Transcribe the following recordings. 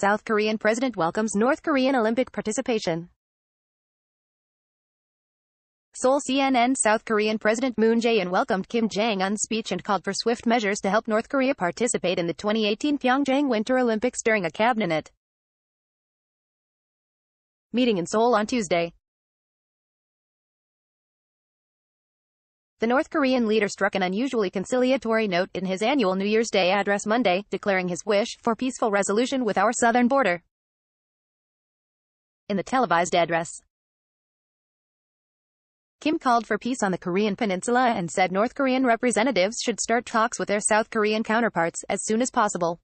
South Korean President welcomes North Korean Olympic participation. Seoul CNN. South Korean President Moon Jae-in welcomed Kim Jong Un's speech and called for swift measures to help North Korea participate in the 2018 Pyeongchang Winter Olympics during a cabinet meeting in Seoul on Tuesday. The North Korean leader struck an unusually conciliatory note in his annual New Year's Day address Monday, declaring his wish for peaceful resolution with our southern border. In the televised address, Kim called for peace on the Korean peninsula and said North Korean representatives should start talks with their South Korean counterparts as soon as possible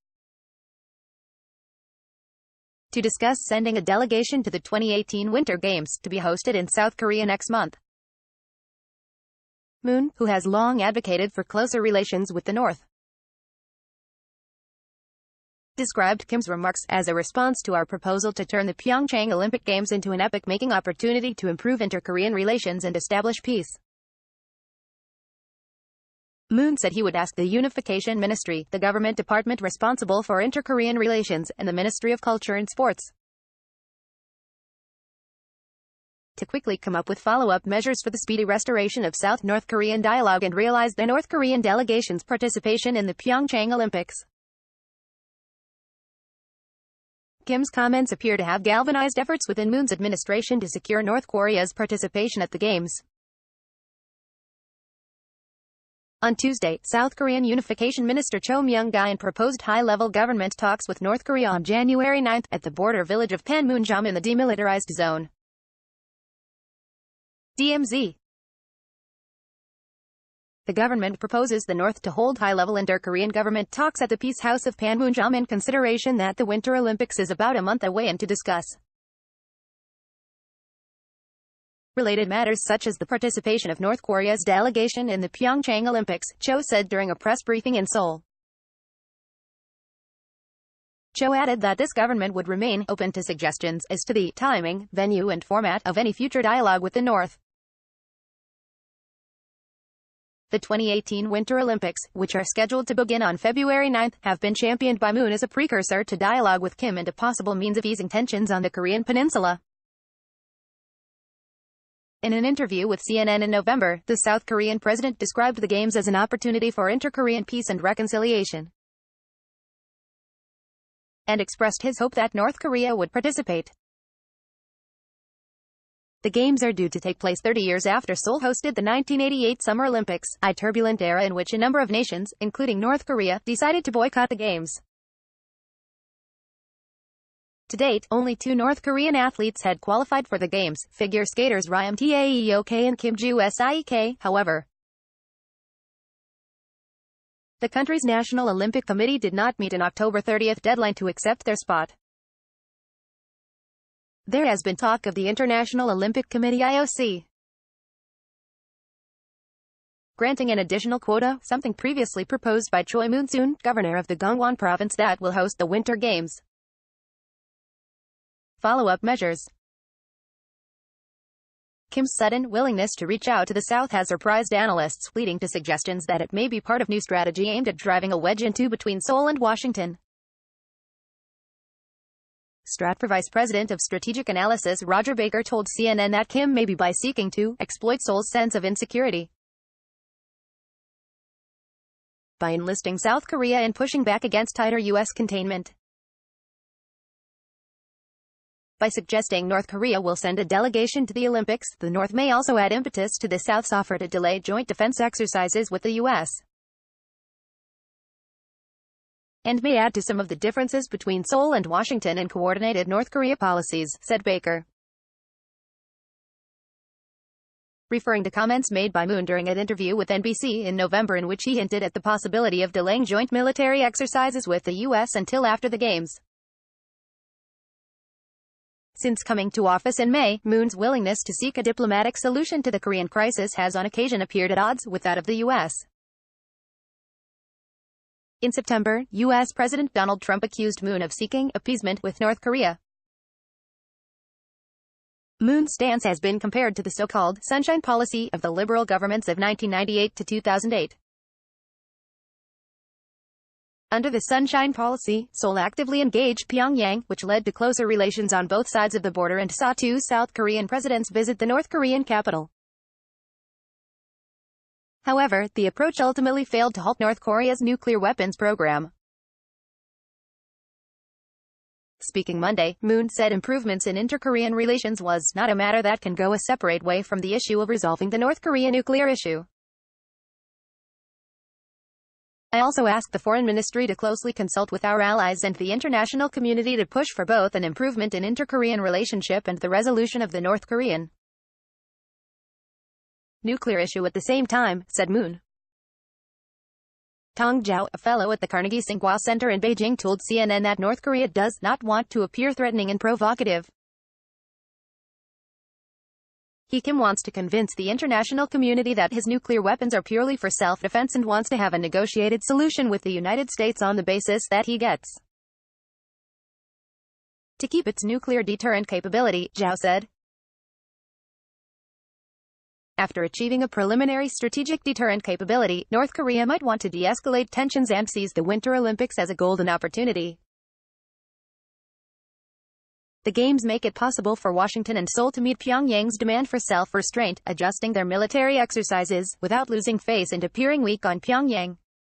to discuss sending a delegation to the 2018 Winter Games, to be hosted in South Korea next month. Moon, who has long advocated for closer relations with the North, described Kim's remarks as a response to our proposal to turn the Pyeongchang Olympic Games into an epoch-making opportunity to improve inter-Korean relations and establish peace. Moon said he would ask the Unification Ministry, the government department responsible for inter-Korean relations, and the Ministry of Culture and Sports to quickly come up with follow-up measures for the speedy restoration of South-North Korean dialogue and realize the North Korean delegation's participation in the Pyeongchang Olympics. Kim's comments appear to have galvanized efforts within Moon's administration to secure North Korea's participation at the Games. On Tuesday, South Korean Unification Minister Cho Myung-gain proposed high-level government talks with North Korea on January 9 at the border village of Panmunjom in the demilitarized zone. DMZ. The government proposes the North to hold high-level inter-Korean government talks at the Peace House of Panmunjom in consideration that the Winter Olympics is about a month away and to discuss related matters such as the participation of North Korea's delegation in the Pyeongchang Olympics, Cho said during a press briefing in Seoul. Cho added that this government would remain open to suggestions as to the timing, venue and format of any future dialogue with the North. The 2018 Winter Olympics, which are scheduled to begin on February 9, have been championed by Moon as a precursor to dialogue with Kim and a possible means of easing tensions on the Korean peninsula. In an interview with CNN in November, the South Korean president described the Games as an opportunity for inter-Korean peace and reconciliation, and expressed his hope that North Korea would participate. The Games are due to take place 30 years after Seoul hosted the 1988 Summer Olympics, a turbulent era in which a number of nations, including North Korea, decided to boycott the Games. To date, only 2 North Korean athletes had qualified for the Games, figure skaters Ryum Taeyeok and Kim Joo-saek, however. The country's National Olympic Committee did not meet an October 30 deadline to accept their spot. There has been talk of the International Olympic Committee (IOC) granting an additional quota, something previously proposed by Choi Moon-soon, governor of the Gangwon province that will host the Winter Games. Follow-up measures. Kim's sudden willingness to reach out to the South has surprised analysts, leading to suggestions that it may be part of new strategy aimed at driving a wedge into between Seoul and Washington. Stratfor Vice President of Strategic Analysis Roger Baker told CNN that Kim may be by seeking to exploit Seoul's sense of insecurity by enlisting South Korea and pushing back against tighter U.S. containment. By suggesting North Korea will send a delegation to the Olympics, the North may also add impetus to the South's offer to delay joint defense exercises with the U.S. and may add to some of the differences between Seoul and Washington in coordinated North Korea policies, said Baker. Referring to comments made by Moon during an interview with NBC in November in which he hinted at the possibility of delaying joint military exercises with the U.S. until after the Games. Since coming to office in May, Moon's willingness to seek a diplomatic solution to the Korean crisis has on occasion appeared at odds with that of the U.S. In September, U.S. President Donald Trump accused Moon of seeking appeasement with North Korea. Moon's stance has been compared to the so-called sunshine policy of the liberal governments of 1998 to 2008. Under the Sunshine Policy, Seoul actively engaged Pyongyang, which led to closer relations on both sides of the border and saw two South Korean presidents visit the North Korean capital. However, the approach ultimately failed to halt North Korea's nuclear weapons program. Speaking Monday, Moon said improvements in inter-Korean relations was not a matter that can go a separate way from the issue of resolving the North Korea nuclear issue. I also asked the Foreign Ministry to closely consult with our allies and the international community to push for both an improvement in inter-Korean relationship and the resolution of the North Korean nuclear issue at the same time, said Moon. Tong Zhao, a fellow at the Carnegie Tsinghua Center in Beijing, told CNN that North Korea does not want to appear threatening and provocative. Kim wants to convince the international community that his nuclear weapons are purely for self-defense and wants to have a negotiated solution with the United States on the basis that he gets to keep its nuclear deterrent capability, Zhao said. After achieving a preliminary strategic deterrent capability, North Korea might want to de-escalate tensions and seize the Winter Olympics as a golden opportunity. The Games make it possible for Washington and Seoul to meet Pyongyang's demand for self-restraint, adjusting their military exercises, without losing face and appearing weak on Pyongyang.